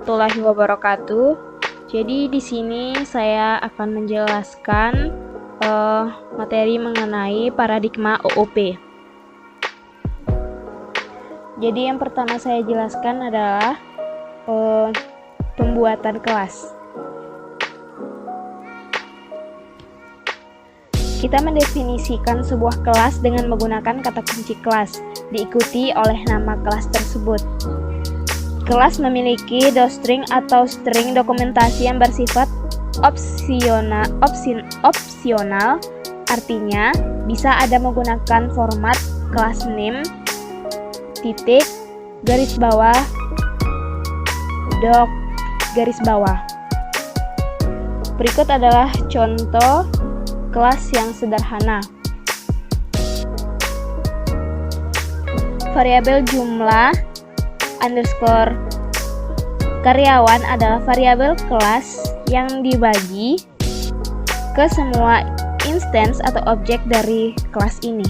warahmatullahi wabarakatuh. Jadi di sini saya akan menjelaskan materi mengenai paradigma OOP. Jadi yang pertama saya jelaskan adalah pembuatan kelas. Kita mendefinisikan sebuah kelas dengan menggunakan kata kunci kelas, diikuti oleh nama kelas tersebut. Kelas memiliki docstring atau string dokumentasi yang bersifat opsional, artinya bisa ada menggunakan format class name, titik, garis bawah, doc, garis bawah. Berikut adalah contoh kelas yang sederhana. Variabel jumlah underscore karyawan adalah variabel kelas yang dibagi ke semua instance atau objek dari kelas ini.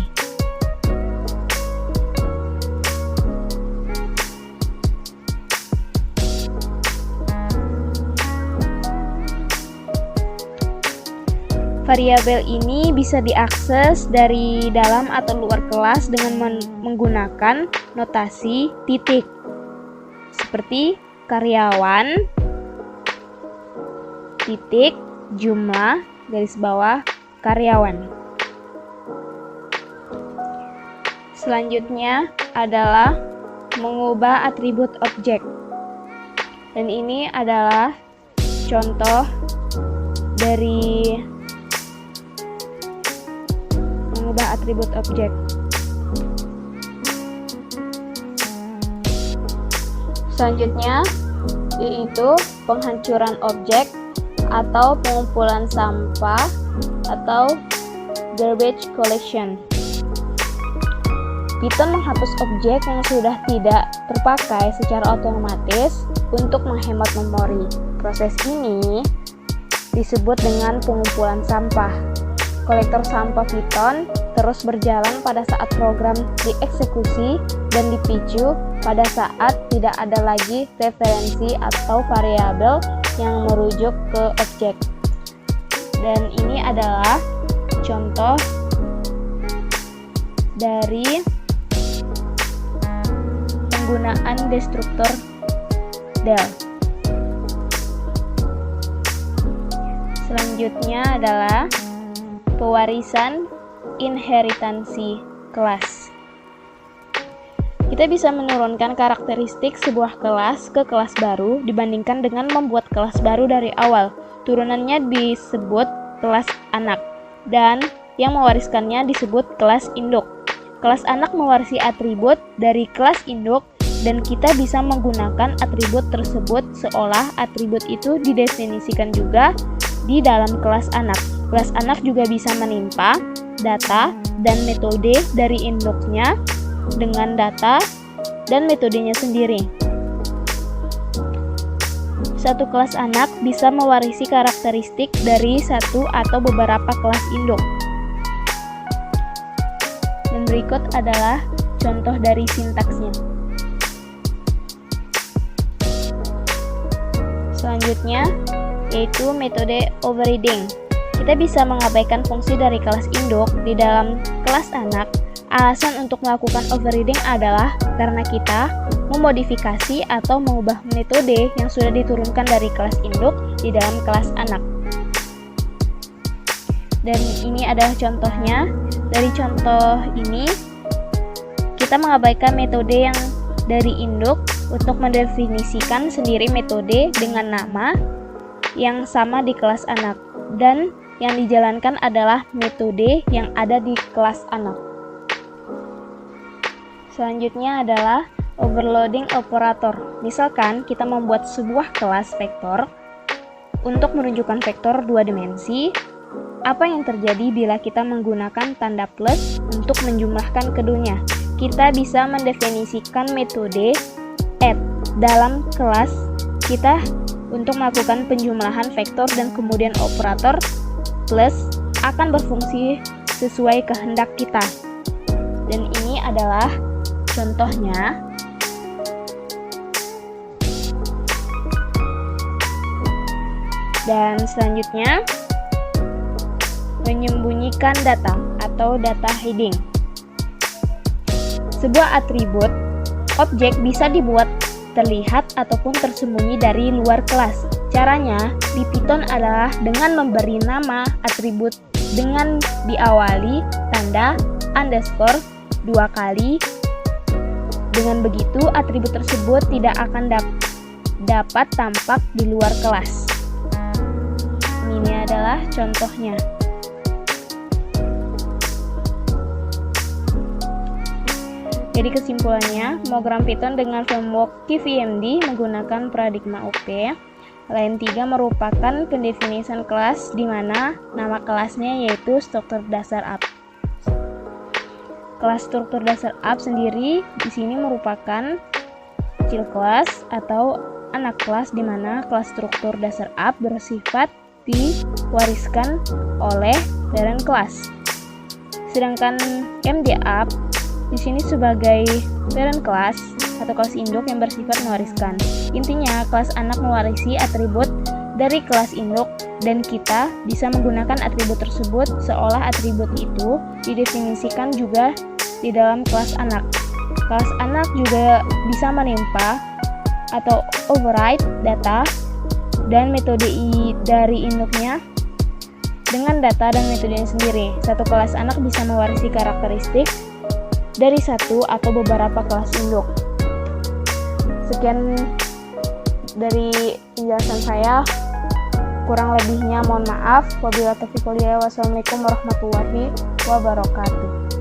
Variabel ini bisa diakses dari dalam atau luar kelas dengan menggunakan notasi titik, seperti karyawan, titik, jumlah, garis bawah, karyawan. Selanjutnya adalah mengubah atribut objek. Dan ini adalah contoh dari mengubah atribut objek. Selanjutnya yaitu penghancuran objek atau pengumpulan sampah atau garbage collection. Python menghapus objek yang sudah tidak terpakai secara otomatis untuk menghemat memori. Proses ini disebut dengan pengumpulan sampah. Kolektor sampah Python terus berjalan pada saat program dieksekusi dan dipicu pada saat tidak ada lagi referensi atau variabel yang merujuk ke objek. Dan ini adalah contoh dari penggunaan destruktor del. Selanjutnya adalah pewarisan inheritansi kelas. Kita bisa menurunkan karakteristik sebuah kelas ke kelas baru dibandingkan dengan membuat kelas baru dari awal. Turunannya disebut kelas anak, dan yang mewariskannya disebut kelas induk. Kelas anak mewarisi atribut dari kelas induk, dan kita bisa menggunakan atribut tersebut seolah atribut itu didefinisikan juga di dalam kelas anak. Kelas anak juga bisa menimpa data dan metode dari induknya dengan data dan metodenya sendiri. Satu kelas anak bisa mewarisi karakteristik dari satu atau beberapa kelas induk. Dan berikut adalah contoh dari sintaksnya. Selanjutnya yaitu metode overriding. Kita bisa mengabaikan fungsi dari kelas induk di dalam kelas anak. Alasan untuk melakukan overriding adalah karena kita memodifikasi atau mengubah metode yang sudah diturunkan dari kelas induk di dalam kelas anak. Dan ini adalah contohnya. Dari contoh ini, kita mengabaikan metode yang dari induk untuk mendefinisikan sendiri metode dengan nama yang sama di kelas anak, dan yang dijalankan adalah metode yang ada di kelas anak. Selanjutnya adalah overloading operator. Misalkan kita membuat sebuah kelas vektor untuk menunjukkan vektor 2 dimensi. Apa yang terjadi bila kita menggunakan tanda plus untuk menjumlahkan keduanya? Kita bisa mendefinisikan metode add dalam kelas kita untuk melakukan penjumlahan vektor, dan kemudian operator plus akan berfungsi sesuai kehendak kita. Dan ini adalah contohnya. Dan selanjutnya, menyembunyikan data atau data hiding. Sebuah atribut objek bisa dibuat terlihat ataupun tersembunyi dari luar kelas. Caranya di Python adalah dengan memberi nama atribut dengan diawali tanda underscore 2 kali. Dengan begitu, atribut tersebut tidak akan dapat tampak di luar kelas. Ini adalah contohnya. Jadi kesimpulannya, program Python dengan framework KVMD menggunakan paradigma OP. Line 3 merupakan pendefinisian kelas di mana nama kelasnya yaitu struktur dasar app. Kelas struktur dasar app sendiri di sini merupakan child class atau anak kelas di mana kelas struktur dasar app bersifat diwariskan oleh parent kelas. Sedangkan MD app di sini sebagai parent class atau kelas induk yang bersifat mewariskan. Intinya, kelas anak mewarisi atribut dari kelas induk dan kita bisa menggunakan atribut tersebut seolah atribut itu didefinisikan juga di dalam kelas anak. Kelas anak juga bisa menimpa atau override data dan metode dari induknya dengan data dan metodenya sendiri. Satu kelas anak bisa mewarisi karakteristik dari satu atau beberapa kelas induk. Sekian dari penjelasan saya. Kurang lebihnya mohon maaf. Wabillahi taufiq wal hidayah. Wassalamualaikum warahmatullahi wabarakatuh.